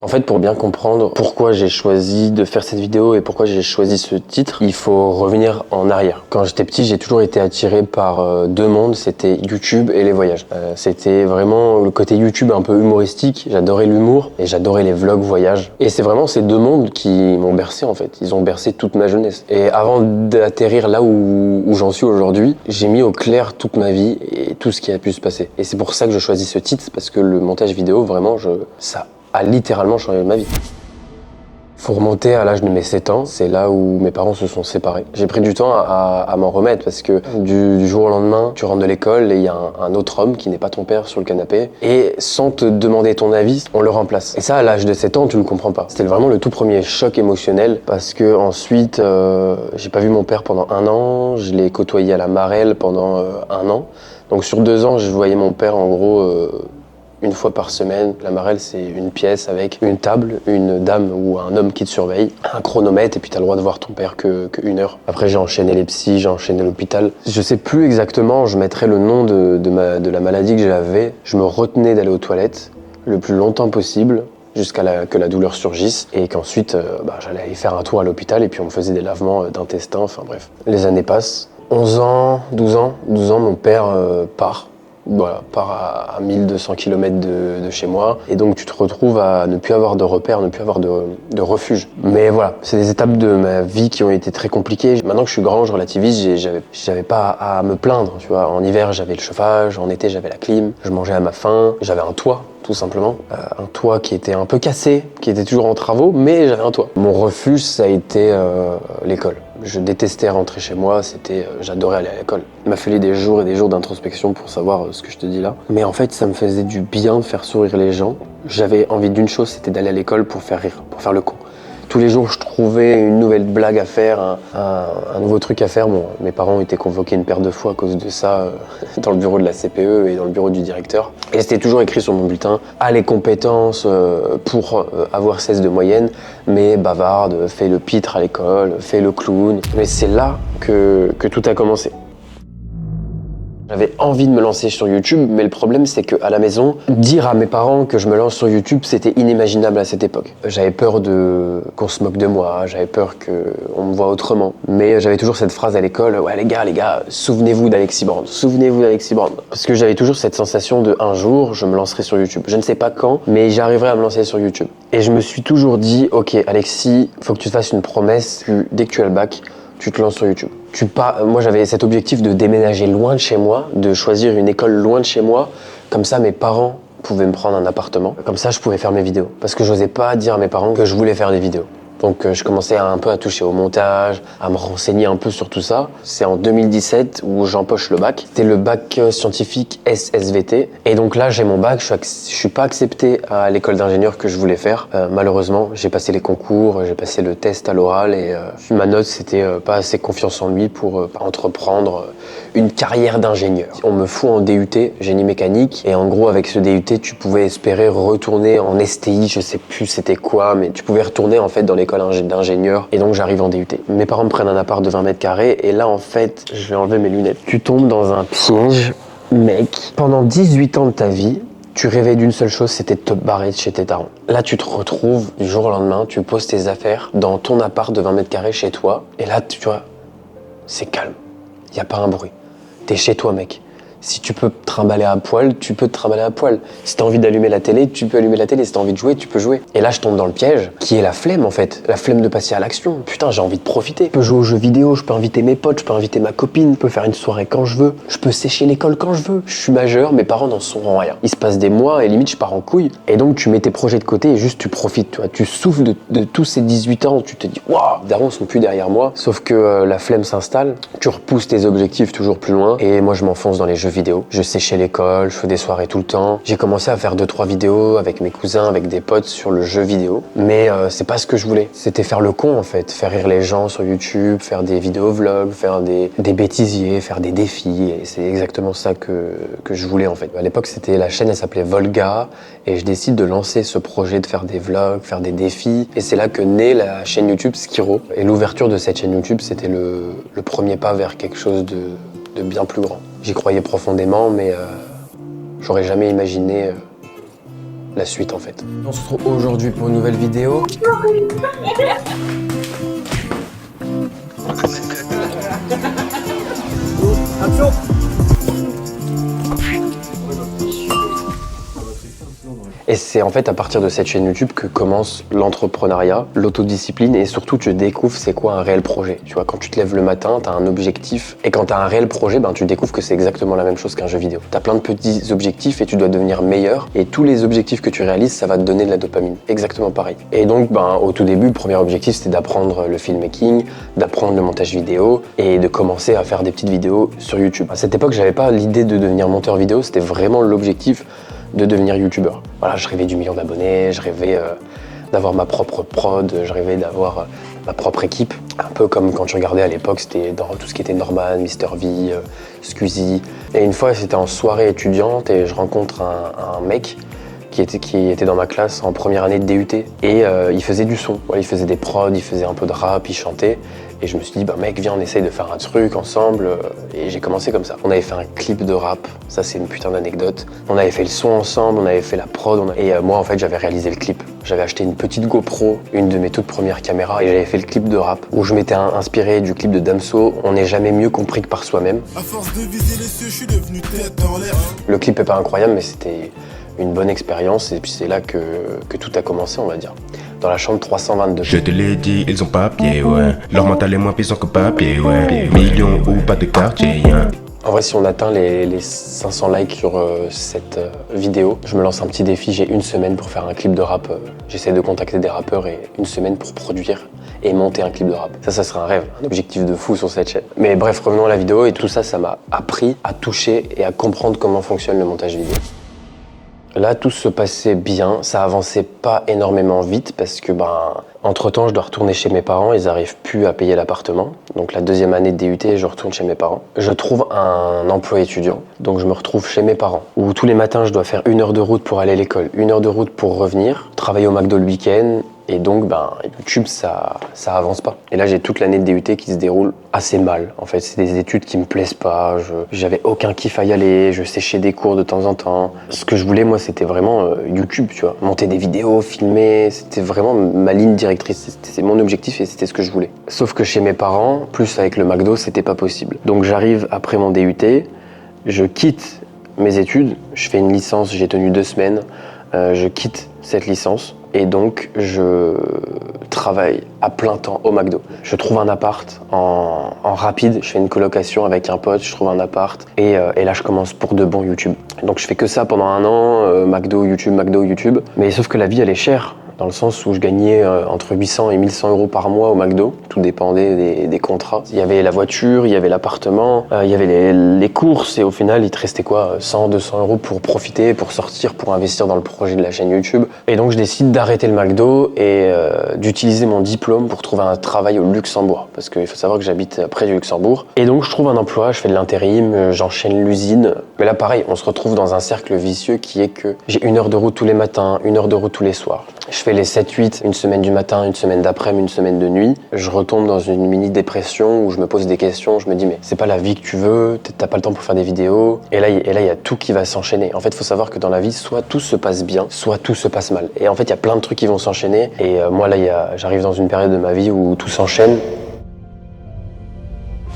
En fait, pour bien comprendre pourquoi j'ai choisi de faire cette vidéo et pourquoi j'ai choisi ce titre, il faut revenir en arrière. Quand j'étais petit, j'ai toujours été attiré par deux mondes, c'était YouTube et les voyages. C'était vraiment le côté YouTube un peu humoristique, j'adorais l'humour et j'adorais les vlogs voyages. Et c'est vraiment ces deux mondes qui m'ont bercé en fait, ils ont bercé toute ma jeunesse. Et avant d'atterrir là où j'en suis aujourd'hui, j'ai mis au clair toute ma vie et tout ce qui a pu se passer. Et c'est pour ça que je choisis ce titre, parce que le montage vidéo, vraiment, ça a littéralement changé ma vie. Faut remonter à l'âge de mes 7 ans, c'est là où mes parents se sont séparés. J'ai pris du temps à m'en remettre parce que du jour au lendemain, tu rentres de l'école et il y a un autre homme qui n'est pas ton père sur le canapé et sans te demander ton avis, on le remplace. Et ça, à l'âge de 7 ans, tu le comprends pas. C'était vraiment le tout premier choc émotionnel parce que ensuite, j'ai pas vu mon père pendant 1 an, je l'ai côtoyé à la Marelle pendant 1 an. Donc sur 2 ans, je voyais mon père en gros 1 fois par semaine. La Marelle, c'est une pièce avec une table, une dame ou un homme qui te surveille, un chronomètre, et puis t'as le droit de voir ton père que 1 heure. Après, j'ai enchaîné les psys, j'ai enchaîné l'hôpital. Je sais plus exactement, je mettrais le nom de la maladie que j'avais. Je me retenais d'aller aux toilettes le plus longtemps possible, jusqu'à que la douleur surgisse, et qu'ensuite, j'allais aller faire un tour à l'hôpital, et puis on me faisait des lavements d'intestin, enfin bref. Les années passent. 11 ans, 12 ans, mon père part. Voilà, part à 1200 km de chez moi. Et donc tu te retrouves à ne plus avoir de repères, ne plus avoir de refuge. Mais voilà, c'est des étapes de ma vie qui ont été très compliquées. Maintenant que je suis grand, je relativise, j'avais pas à me plaindre, tu vois. En hiver, j'avais le chauffage, en été, j'avais la clim, je mangeais à ma faim, j'avais un toit, tout simplement. Un toit qui était un peu cassé, qui était toujours en travaux, mais j'avais un toit. Mon refuge, ça a été l'école. Je détestais rentrer chez moi, j'adorais aller à l'école. Il m'a fallu des jours et des jours d'introspection pour savoir ce que je te dis là. Mais en fait, ça me faisait du bien de faire sourire les gens. J'avais envie d'une chose, c'était d'aller à l'école pour faire rire, pour faire le con. Tous les jours, je trouvais une nouvelle blague à faire, un nouveau truc à faire. Bon, mes parents ont été convoqués 1 paire de fois à cause de ça dans le bureau de la CPE et dans le bureau du directeur. Et c'était toujours écrit sur mon bulletin, a les compétences pour avoir 16 de moyenne, mais bavarde, fais le pitre à l'école, fais le clown. Mais c'est là que tout a commencé. J'avais envie de me lancer sur YouTube, mais le problème c'est qu'à la maison, dire à mes parents que je me lance sur YouTube, c'était inimaginable à cette époque. J'avais peur qu'on se moque de moi, j'avais peur qu'on me voit autrement. Mais j'avais toujours cette phrase à l'école, ouais les gars, souvenez-vous d'Alexis Brand, souvenez-vous d'Alexis Brand. Parce que j'avais toujours cette sensation de un jour, je me lancerai sur YouTube. Je ne sais pas quand, mais j'arriverai à me lancer sur YouTube. Et je me suis toujours dit, ok Alexis, faut que tu te fasses une promesse, dès que tu as le bac, tu te lances sur YouTube. Moi, j'avais cet objectif de déménager loin de chez moi, de choisir une école loin de chez moi. Comme ça, mes parents pouvaient me prendre un appartement. Comme ça, je pouvais faire mes vidéos. Parce que j'osais pas dire à mes parents que je voulais faire des vidéos. Donc je commençais un peu à toucher au montage, à me renseigner un peu sur tout ça. C'est en 2017 où j'empoche le bac. C'était le bac scientifique SSVT. Et donc là, j'ai mon bac, je suis pas accepté à l'école d'ingénieur que je voulais faire. Malheureusement, j'ai passé les concours, j'ai passé le test à l'oral et ma note, c'était pas assez confiance en lui pour entreprendre une carrière d'ingénieur. On me fout en DUT, génie mécanique, et en gros, avec ce DUT, tu pouvais espérer retourner en STI, je sais plus c'était quoi, mais tu pouvais retourner en fait dans l'école d'ingénieur, et donc j'arrive en DUT. Mes parents me prennent un appart de 20 mètres carrés, et là en fait, je vais enlever mes lunettes. Tu tombes dans un piège, mec. Pendant 18 ans de ta vie, tu rêvais d'une seule chose, c'était de te barrer de chez tes darons. Là, tu te retrouves du jour au lendemain, tu poses tes affaires dans ton appart de 20 mètres carrés chez toi, et là, tu vois, c'est calme. Y a pas un bruit. T'es chez toi, mec. Si tu peux te trimballer à poil, tu peux te trimballer à poil. Si t'as envie d'allumer la télé, tu peux allumer la télé. Si t'as envie de jouer, tu peux jouer. Et là, je tombe dans le piège, qui est la flemme, en fait. La flemme de passer à l'action. Putain, j'ai envie de profiter. Je peux jouer aux jeux vidéo, je peux inviter mes potes, je peux inviter ma copine, je peux faire une soirée quand je veux, je peux sécher l'école quand je veux. Je suis majeur, mes parents n'en sauront rien. Il se passe des mois et limite, je pars en couille. Et donc, tu mets tes projets de côté et juste tu profites, tu vois. Tu souffles de tous ces 18 ans, tu te dis, waouh, les darons sont plus derrière moi. Sauf que la flemme s'installe, tu repousses tes objectifs toujours plus loin. Et moi, je m'enfonce dans les jeux vidéo. Je séchais l'école, je fais des soirées tout le temps. J'ai commencé à faire 2-3 vidéos avec mes cousins, avec des potes sur le jeu vidéo. Mais c'est pas ce que je voulais. C'était faire le con en fait, faire rire les gens sur YouTube, faire des vidéos vlogs, faire des bêtisiers, faire des défis. Et c'est exactement ça que je voulais en fait. À l'époque, la chaîne, elle s'appelait Volga. Et je décide de lancer ce projet de faire des vlogs, faire des défis. Et c'est là que naît la chaîne YouTube Skiro. Et l'ouverture de cette chaîne YouTube, c'était le premier pas vers quelque chose de bien plus grand. J'y croyais profondément, mais j'aurais jamais imaginé la suite en fait. On se retrouve aujourd'hui pour une nouvelle vidéo. Action. Et c'est en fait à partir de cette chaîne YouTube que commence l'entrepreneuriat, l'autodiscipline et surtout tu découvres c'est quoi un réel projet. Tu vois, quand tu te lèves le matin, tu as un objectif et quand tu as un réel projet, ben, tu découvres que c'est exactement la même chose qu'un jeu vidéo. Tu as plein de petits objectifs et tu dois devenir meilleur et tous les objectifs que tu réalises, ça va te donner de la dopamine. Exactement pareil. Et donc ben, au tout début, le premier objectif c'était d'apprendre le filmmaking, d'apprendre le montage vidéo et de commencer à faire des petites vidéos sur YouTube. À cette époque, j'avais pas l'idée de devenir monteur vidéo, c'était vraiment l'objectif de devenir youtubeur. Voilà, je rêvais du million d'abonnés, je rêvais d'avoir ma propre prod, je rêvais d'avoir ma propre équipe. Un peu comme quand tu regardais à l'époque, c'était dans tout ce qui était Norman, Mr V, Squeezie. Et une fois, c'était en soirée étudiante et je rencontre un mec qui était dans ma classe en première année de DUT et il faisait du son. Voilà, il faisait des prods, il faisait un peu de rap, il chantait. Et je me suis dit, bah mec, viens, on essaye de faire un truc ensemble. Et j'ai commencé comme ça. On avait fait un clip de rap, ça c'est une putain d'anecdote. On avait fait le son ensemble, on avait fait la prod. Et moi, en fait, j'avais réalisé le clip. J'avais acheté une petite GoPro, une de mes toutes premières caméras, et j'avais fait le clip de rap où je m'étais inspiré du clip de Damso. On n'est jamais mieux compris que par soi-même. À force de viser les cieux, je suis devenu tête en l'air. Le clip est pas incroyable, mais c'était une bonne expérience. Et puis c'est là que tout a commencé, on va dire. Dans la chambre 322. Je te l'ai dit, ils ont papier, ouais. Leur mental est moins puissant que papier, ouais. Millions ou pas de quartier, hein. En vrai, si on atteint les 500 likes sur cette vidéo, je me lance un petit défi. J'ai une semaine pour faire un clip de rap. J'essaie de contacter des rappeurs et une semaine pour produire et monter un clip de rap. Ça serait un rêve, un objectif de fou sur cette chaîne. Mais bref, revenons à la vidéo et tout ça, ça m'a appris à toucher et à comprendre comment fonctionne le montage vidéo. Là, tout se passait bien, ça avançait pas énormément vite parce que, entre-temps, je dois retourner chez mes parents, ils arrivent plus à payer l'appartement. Donc la deuxième année de DUT, je retourne chez mes parents. Je trouve un emploi étudiant, donc je me retrouve chez mes parents, où tous les matins, je dois faire 1 heure de route pour aller à l'école, 1 heure de route pour revenir, travailler au McDo le week-end. Et donc, YouTube, ça avance pas. Et là, j'ai toute l'année de DUT qui se déroule assez mal. En fait, c'est des études qui me plaisent pas. J'avais aucun kiff à y aller. Je séchais des cours de temps en temps. Ce que je voulais, moi, c'était vraiment YouTube, tu vois. Monter des vidéos, filmer. C'était vraiment ma ligne directrice. C'était mon objectif et c'était ce que je voulais. Sauf que chez mes parents, plus avec le McDo, c'était pas possible. Donc, j'arrive après mon DUT. Je quitte mes études. Je fais une licence. J'ai tenu 2 semaines. Je quitte cette licence. Et donc, je travaille à plein temps au McDo. Je trouve un appart en rapide, je fais une colocation avec un pote, je trouve un appart et là je commence pour de bon YouTube. Donc je fais que ça pendant 1 an, McDo, YouTube. Mais sauf que la vie elle est chère. Dans le sens où je gagnais entre 800 et 1100 euros par mois au McDo. Tout dépendait des contrats. Il y avait la voiture, il y avait l'appartement, il y avait les courses et au final, il te restait quoi 100, 200 euros pour profiter, pour sortir, pour investir dans le projet de la chaîne YouTube. Et donc, je décide d'arrêter le McDo et d'utiliser mon diplôme pour trouver un travail au Luxembourg. Parce qu'il faut savoir que j'habite près du Luxembourg. Et donc, je trouve un emploi, je fais de l'intérim, j'enchaîne l'usine. Mais là, pareil, on se retrouve dans un cercle vicieux qui est que j'ai 1 heure de route tous les matins, 1 heure de route tous les soirs. Je fais les 7-8, une semaine du matin, une semaine d'après-midi, une semaine de nuit. Je retombe dans une mini-dépression où je me pose des questions. Je me dis, mais c'est pas la vie que tu veux, t'as pas le temps pour faire des vidéos. Et là, il y a tout qui va s'enchaîner. En fait, il faut savoir que dans la vie, soit tout se passe bien, soit tout se passe mal. Et en fait, il y a plein de trucs qui vont s'enchaîner. Et moi, là, j'arrive dans une période de ma vie où tout s'enchaîne.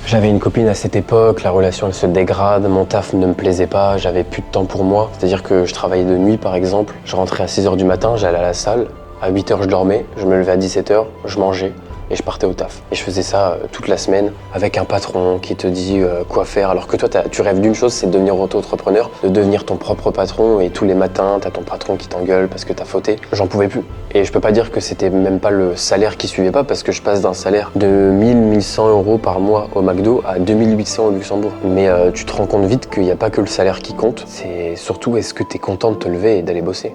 J'avais une copine à cette époque, la relation elle se dégrade, mon taf ne me plaisait pas, j'avais plus de temps pour moi. C'est-à-dire que je travaillais de nuit par exemple, je rentrais à 6h du matin, j'allais à la salle, à 8h je dormais, je me levais à 17h, je mangeais et je partais au taf. Et je faisais ça toute la semaine avec un patron qui te dit quoi faire. Alors que toi tu rêves d'une chose, c'est de devenir auto-entrepreneur, de devenir ton propre patron et tous les matins t'as ton patron qui t'engueule parce que t'as fauté. J'en pouvais plus. Et je peux pas dire que c'était même pas le salaire qui suivait pas parce que je passe d'un salaire de 1100 euros par mois au McDo à 2800 au Luxembourg. Mais tu te rends compte vite qu'il n'y a pas que le salaire qui compte, c'est surtout est-ce que t'es content de te lever et d'aller bosser.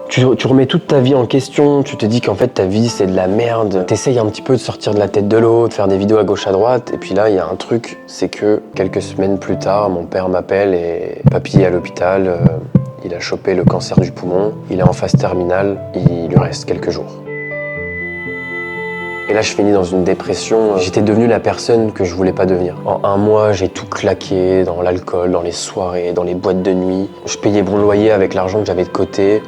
Tu remets toute ta vie en question, tu te dis qu'en fait ta vie c'est de la merde. T'essayes un petit peu de sortir de la tête de l'eau, de faire des vidéos à gauche à droite, et puis là il y a un truc, c'est que quelques semaines plus tard, mon père m'appelle et papy est à l'hôpital, il a chopé le cancer du poumon, il est en phase terminale, il lui reste quelques jours. Et là, je finis dans une dépression. J'étais devenu la personne que je voulais pas devenir. En un mois, j'ai tout claqué dans l'alcool, dans les soirées, dans les boîtes de nuit. Je payais mon loyer avec l'argent que j'avais de côté.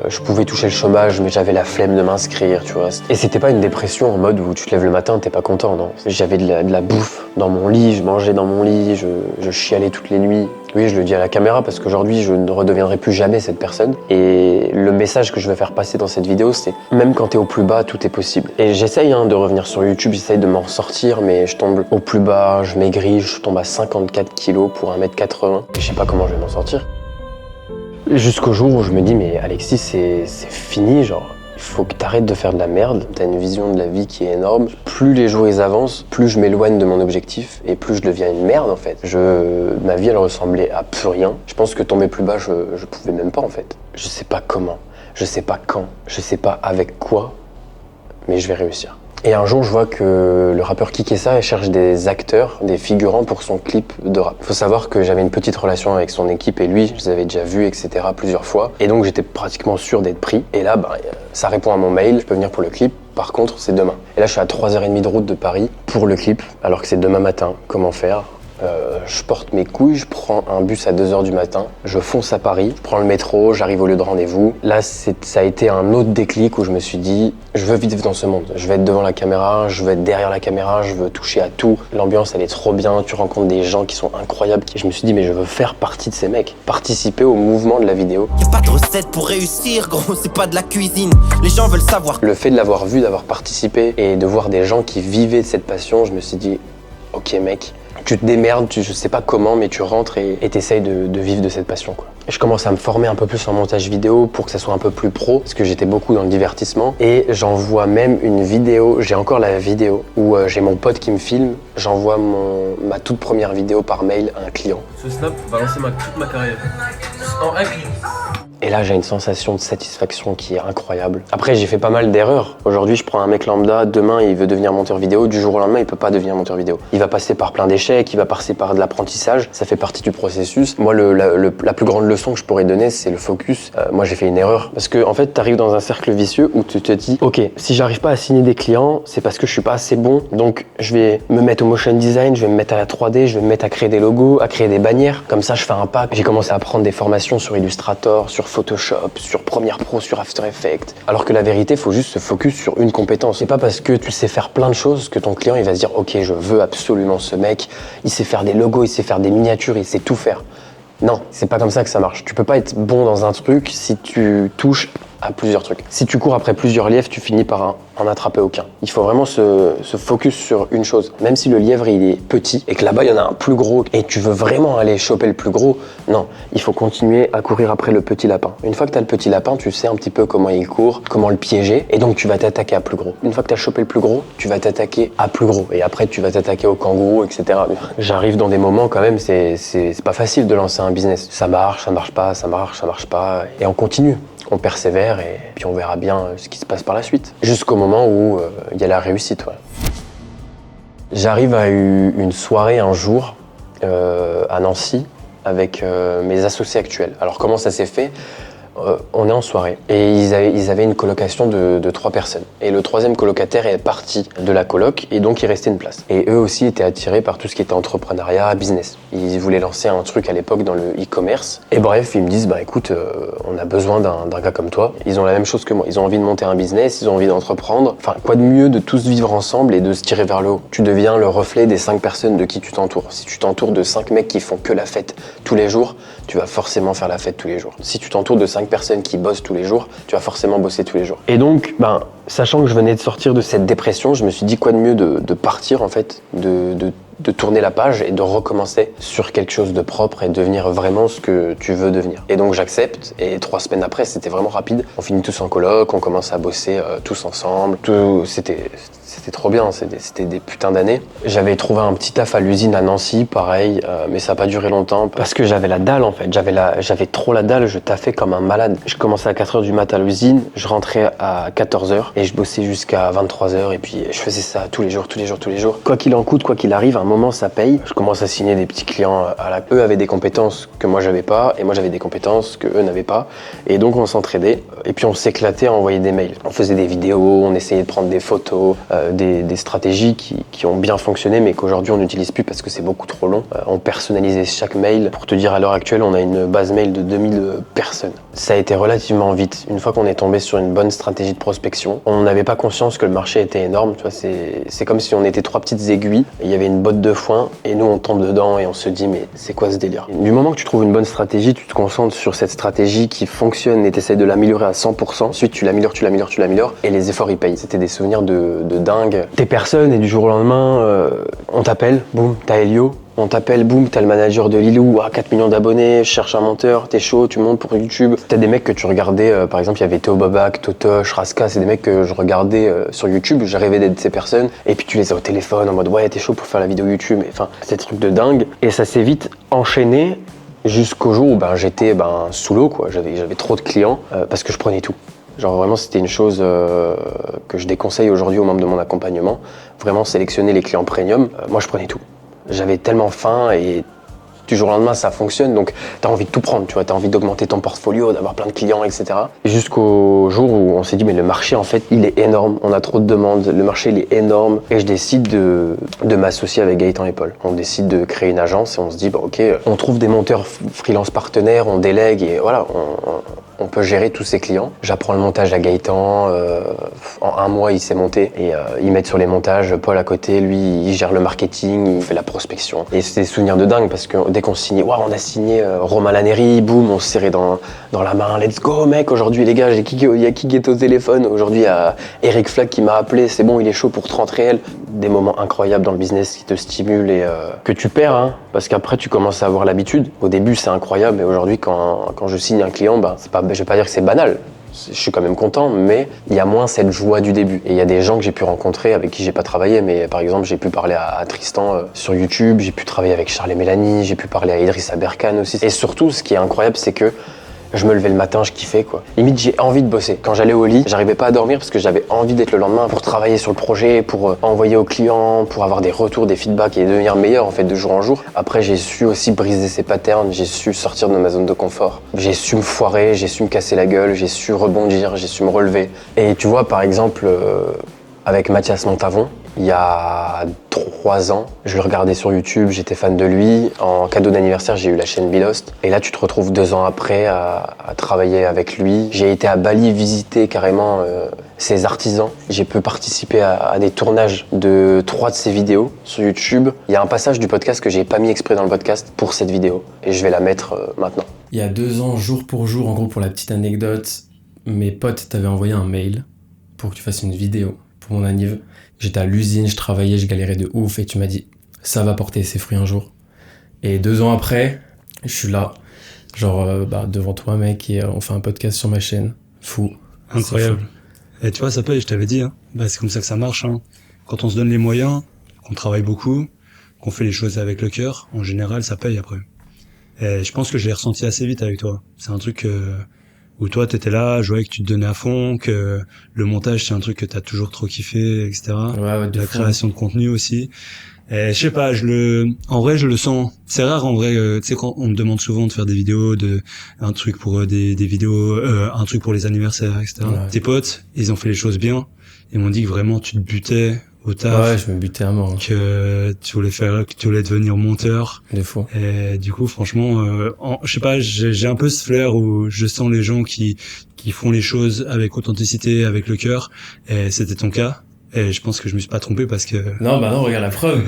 Je pouvais toucher le chômage, mais j'avais la flemme de m'inscrire, tu vois. Et c'était pas une dépression en mode où tu te lèves le matin, t'es pas content, non. J'avais de la bouffe dans mon lit, je mangeais dans mon lit, je chialais toutes les nuits. Oui, je le dis à la caméra parce qu'aujourd'hui, je ne redeviendrai plus jamais cette personne. Et le message que je veux faire passer dans cette vidéo, c'est même quand t'es au plus bas, tout est possible. Et j'essaye de revenir sur YouTube, j'essaye de m'en sortir, mais je tombe au plus bas, je maigris, je tombe à 54 kilos pour 1m80. Et je sais pas comment je vais m'en sortir. Jusqu'au jour où je me dis, mais Alexis, c'est fini, genre. Il faut que t'arrêtes de faire de la merde, t'as une vision de la vie qui est énorme. Plus les jours ils avancent, plus je m'éloigne de mon objectif et plus je deviens une merde en fait. Ma vie elle ressemblait à plus rien. Je pense que tomber plus bas, je pouvais même pas en fait. Je sais pas comment, je sais pas quand, je sais pas avec quoi, mais je vais réussir. Et un jour, je vois que le rappeur Kikessa cherche des acteurs, des figurants pour son clip de rap. Faut savoir que j'avais une petite relation avec son équipe et lui, je les avais déjà vus, etc. plusieurs fois. Et donc, j'étais pratiquement sûr d'être pris. Et là, ça répond à mon mail, je peux venir pour le clip. Par contre, c'est demain. Et là, je suis à 3h30 de route de Paris pour le clip, alors que c'est demain matin. Comment faire ? Je porte mes couilles, je prends un bus à 2h du matin, je fonce à Paris, je prends le métro, j'arrive au lieu de rendez-vous. Là, ça a été un autre déclic où je me suis dit, je veux vivre dans ce monde. Je veux être devant la caméra, je veux être derrière la caméra, je veux toucher à tout. L'ambiance, elle est trop bien, tu rencontres des gens qui sont incroyables. Et je me suis dit, mais je veux faire partie de ces mecs, participer au mouvement de la vidéo. Y'a pas de recette pour réussir, gros, c'est pas de la cuisine. Les gens veulent savoir. Le fait de l'avoir vu, d'avoir participé et de voir des gens qui vivaient de cette passion, je me suis dit, ok mec, tu te démerdes, je sais pas comment, mais tu rentres et t'essayes de vivre de cette passion, quoi. Je commence à me former un peu plus en montage vidéo pour que ça soit un peu plus pro, parce que j'étais beaucoup dans le divertissement. Et j'envoie même une vidéo, j'ai encore la vidéo, où j'ai mon pote qui me filme, j'envoie ma toute première vidéo par mail à un client. Ce snap va lancer toute ma carrière. En un clic. Et là, j'ai une sensation de satisfaction qui est incroyable. Après, j'ai fait pas mal d'erreurs. Aujourd'hui, je prends un mec lambda, demain, il veut devenir monteur vidéo. Du jour au lendemain, il peut pas devenir monteur vidéo. Il va passer par plein d'échecs, il va passer par de l'apprentissage. Ça fait partie du processus. Moi, la plus grande leçon que je pourrais donner, c'est le focus. Moi, j'ai fait une erreur. Parce que, en fait, t'arrives dans un cercle vicieux où tu te dis, OK, si j'arrive pas à signer des clients, c'est parce que je suis pas assez bon. Donc, je vais me mettre au motion design, je vais me mettre à la 3D, je vais me mettre à créer des logos, à créer des bannières. Comme ça, je fais un pack. J'ai commencé à prendre des formations sur Illustrator, sur Photoshop, sur Premiere Pro, sur After Effects. Alors que la vérité, il faut juste se focus sur une compétence. C'est pas parce que tu sais faire plein de choses que ton client il va se dire ok, je veux absolument ce mec, il sait faire des logos, il sait faire des miniatures, il sait tout faire. Non, c'est pas comme ça que ça marche. Tu peux pas être bon dans un truc si tu touches à plusieurs trucs. Si tu cours après plusieurs lièvres, tu finis par en attraper aucun. Il faut vraiment se focus sur une chose. Même si le lièvre il est petit et que là-bas il y en a un plus gros et tu veux vraiment aller choper le plus gros, non, il faut continuer à courir après le petit lapin. Une fois que tu as le petit lapin, tu sais un petit peu comment il court, comment le piéger et donc tu vas t'attaquer à plus gros. Une fois que tu as chopé le plus gros, tu vas t'attaquer à plus gros et après tu vas t'attaquer au kangourou, etc. J'arrive dans des moments quand même, c'est pas facile de lancer un business. Ça marche pas, ça marche pas et on continue. On persévère et puis on verra bien ce qui se passe par la suite. Jusqu'au moment où il y a la réussite. Ouais. J'arrive à une soirée un jour à Nancy avec mes associés actuels. Alors comment ça s'est fait ? On est en soirée et ils avaient une colocation de 3 personnes. Et le 3e colocataire est parti de la coloc et donc il restait une place. Et eux aussi étaient attirés par tout ce qui était entrepreneuriat, business. Ils voulaient lancer un truc à l'époque dans le e-commerce. Et bref, ils me disent, écoute, on a besoin d'un gars comme toi. Ils ont la même chose que moi. Ils ont envie de monter un business, ils ont envie d'entreprendre. Enfin, quoi de mieux de tous vivre ensemble et de se tirer vers le haut. Tu deviens le reflet des 5 personnes de qui tu t'entoures. Si tu t'entoures de 5 mecs qui font que la fête tous les jours, tu vas forcément faire la fête tous les jours. Si tu t'entoures de 5 personnes qui bossent tous les jours, tu vas forcément bosser tous les jours. Et donc, sachant que je venais de sortir de cette dépression, je me suis dit quoi de mieux de partir en fait, de tourner la page et de recommencer sur quelque chose de propre et devenir vraiment ce que tu veux devenir. Et donc j'accepte et 3 semaines après, c'était vraiment rapide. On finit tous en coloc, on commence à bosser tous ensemble. C'était trop bien, c'était des putains d'années. J'avais trouvé un petit taf à l'usine à Nancy, pareil, mais ça n'a pas duré longtemps parce que j'avais la dalle en fait. J'avais trop la dalle, je taffais comme un malade. Je commençais à 4h du mat à l'usine, je rentrais à 14h et je bossais jusqu'à 23h et puis je faisais ça tous les jours. Quoi qu'il en coûte, quoi qu'il arrive, à un moment ça paye. Je commence à signer des petits clients Eux avaient des compétences que moi j'avais pas et moi j'avais des compétences que eux n'avaient pas et donc on s'entraidait. Et puis on s'éclatait à envoyer des mails. On faisait des vidéos, on essayait de prendre des photos, des stratégies qui ont bien fonctionné, mais qu'aujourd'hui on n'utilise plus parce que c'est beaucoup trop long. On personnalisait chaque mail. Pour te dire, à l'heure actuelle, on a une base mail de 2000 personnes. Ça a été relativement vite. Une fois qu'on est tombé sur une bonne stratégie de prospection, on n'avait pas conscience que le marché était énorme. Tu vois, c'est comme si on était 3 petites aiguilles, et il y avait une botte de foin, et nous on tombe dedans et on se dit mais c'est quoi ce délire? Du moment que tu trouves une bonne stratégie, tu te concentres sur cette stratégie qui fonctionne et tu essaies de l'améliorer à 100%. Ensuite tu l'améliores, et les efforts ils payent. C'était des souvenirs de dingue. T'es personne et du jour au lendemain, on t'appelle, boum, t'as Elio. On t'appelle, boum, t'as le manager de Lilou, 4 millions d'abonnés, je cherche un monteur, t'es chaud, tu montes pour YouTube. T'as des mecs que tu regardais, par exemple, il y avait Théo Babac, Totoche, Raska, c'est des mecs que je regardais sur YouTube, j'ai rêvé d'être ces personnes. Et puis tu les as au téléphone en mode, ouais, t'es chaud pour faire la vidéo YouTube. Enfin, c'est des trucs de dingue. Et ça s'est vite enchaîné jusqu'au jour où j'étais sous l'eau, quoi. J'avais trop de clients parce que je prenais tout. Genre vraiment, c'était une chose que je déconseille aujourd'hui aux membres de mon accompagnement. Vraiment sélectionner les clients premium. Moi, je prenais tout. J'avais tellement faim et du jour au lendemain ça fonctionne, donc t'as envie de tout prendre, tu vois, t'as envie d'augmenter ton portfolio, d'avoir plein de clients, etc. Jusqu'au jour où on s'est dit mais le marché en fait il est énorme, on a trop de demandes, le marché il est énorme, et je décide de m'associer avec Gaëtan et Paul. On décide de créer une agence et on se dit ok, on trouve des monteurs freelance partenaires, on délègue et voilà, on peut gérer tous ses clients. J'apprends le montage à Gaëtan, en 1 mois il s'est monté et ils mettent sur les montages, Paul à côté, lui il gère le marketing, il fait la prospection. Et c'est des souvenirs de dingue parce que dès qu'on signait, on a signé Romain Laneri, boum, on se serrait dans la main, let's go mec, aujourd'hui les gars, il y a qui est au téléphone, aujourd'hui il y a Eric Flack qui m'a appelé, c'est bon, il est chaud pour 30 réels. Des moments incroyables dans le business qui te stimulent et que tu perds, parce qu'après tu commences à avoir l'habitude. Au début c'est incroyable, mais aujourd'hui quand je signe un client, je vais pas dire que c'est banal, je suis quand même content, mais il y a moins cette joie du début. Et il y a des gens que j'ai pu rencontrer avec qui j'ai pas travaillé, mais par exemple j'ai pu parler à Tristan sur YouTube, j'ai pu travailler avec Charles et Mélanie, j'ai pu parler à Idrissa Berkane aussi. Et surtout ce qui est incroyable, c'est que je me levais le matin, je kiffais quoi. Limite j'ai envie de bosser. Quand j'allais au lit, j'arrivais pas à dormir parce que j'avais envie d'être le lendemain pour travailler sur le projet, pour envoyer aux clients, pour avoir des retours, des feedbacks et devenir meilleur en fait de jour en jour. Après j'ai su aussi briser ces patterns, j'ai su sortir de ma zone de confort. J'ai su me foirer, j'ai su me casser la gueule, j'ai su rebondir, j'ai su me relever. Et tu vois par exemple avec Mathias Montavon, il y a 3 ans, je le regardais sur YouTube, j'étais fan de lui. En cadeau d'anniversaire, j'ai eu la chaîne Belost. Et là, tu te retrouves 2 ans après à travailler avec lui. J'ai été à Bali visiter carrément ses artisans. J'ai pu participer à des tournages de 3 de ses vidéos sur YouTube. Il y a un passage du podcast que j'ai pas mis exprès dans le podcast pour cette vidéo. Et je vais la mettre maintenant. Il y a 2 ans, jour pour jour, en gros, pour la petite anecdote, mes potes t'avaient envoyé un mail pour que tu fasses une vidéo pour mon anniv. J'étais à l'usine, je travaillais, je galérais de ouf et tu m'as dit ça va porter ses fruits un jour. Et 2 ans après, je suis là, genre devant toi mec, et on fait un podcast sur ma chaîne. Fou. Incroyable. Et tu vois, ça paye, je t'avais dit, c'est comme ça que ça marche. Quand on se donne les moyens, qu'on travaille beaucoup, qu'on fait les choses avec le cœur, en général ça paye après. Et je pense que je l'ai ressenti assez vite avec toi. C'est un truc où toi t'étais là, je voyais que tu te donnais à fond, que le montage c'est un truc que t'as toujours trop kiffé, etc. Ouais, la création de contenu aussi. Et je sais pas, en vrai je le sens. C'est rare en vrai, tu sais quand on me demande souvent de faire des vidéos, un truc pour des vidéos, un truc pour les anniversaires, etc. Ouais. Tes potes, ils ont fait les choses bien. Ils m'ont dit que vraiment tu te butais au taf. Ouais, je me butais à mort. Que tu voulais devenir monteur. De fou. Et du coup, franchement, je sais pas, j'ai un peu ce flair où je sens les gens qui font les choses avec authenticité, avec le cœur. Et c'était ton cas. Et je pense que je me suis pas trompé parce que... Non, regarde la preuve.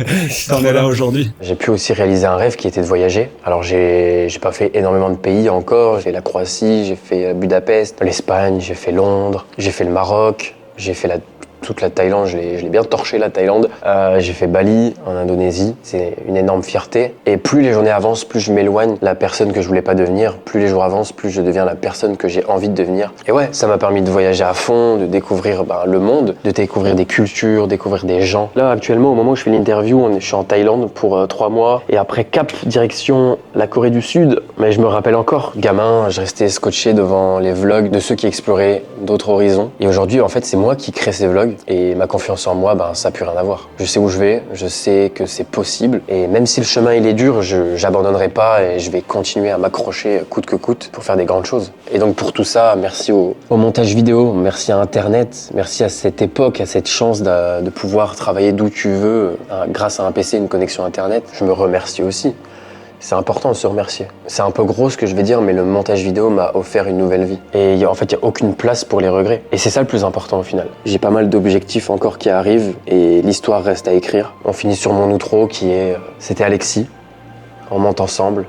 T'en es là aujourd'hui. J'ai pu aussi réaliser un rêve qui était de voyager. Alors j'ai pas fait énormément de pays encore. J'ai fait la Croatie, j'ai fait Budapest, l'Espagne, j'ai fait Londres, j'ai fait le Maroc, j'ai fait toute la Thaïlande, je l'ai bien torché la Thaïlande. J'ai fait Bali en Indonésie, c'est une énorme fierté. Et plus les journées avancent, plus je m'éloigne de la personne que je voulais pas devenir. Plus les jours avancent, plus je deviens la personne que j'ai envie de devenir. Et ouais, ça m'a permis de voyager à fond, de découvrir le monde, de découvrir des cultures, découvrir des gens. Là actuellement, au moment où je fais l'interview, je suis en Thaïlande pour 3 mois. Et après cap, direction la Corée du Sud. Mais je me rappelle encore, gamin, je restais scotché devant les vlogs de ceux qui exploraient d'autres horizons. Et aujourd'hui, en fait, c'est moi qui crée ces vlogs. Et ma confiance en moi, ça n'a plus rien à voir. Je sais où je vais, je sais que c'est possible. Et même si le chemin il est dur, j'abandonnerai pas et je vais continuer à m'accrocher coûte que coûte pour faire des grandes choses. Et donc pour tout ça, merci au montage vidéo, merci à Internet, merci à cette époque, à cette chance de pouvoir travailler d'où tu veux grâce à un PC, une connexion Internet. Je me remercie aussi. C'est important de se remercier. C'est un peu gros ce que je vais dire, mais le montage vidéo m'a offert une nouvelle vie. Et en fait, il n'y a aucune place pour les regrets. Et c'est ça le plus important au final. J'ai pas mal d'objectifs encore qui arrivent et l'histoire reste à écrire. On finit sur mon outro qui est « C'était Alexis, on monte ensemble,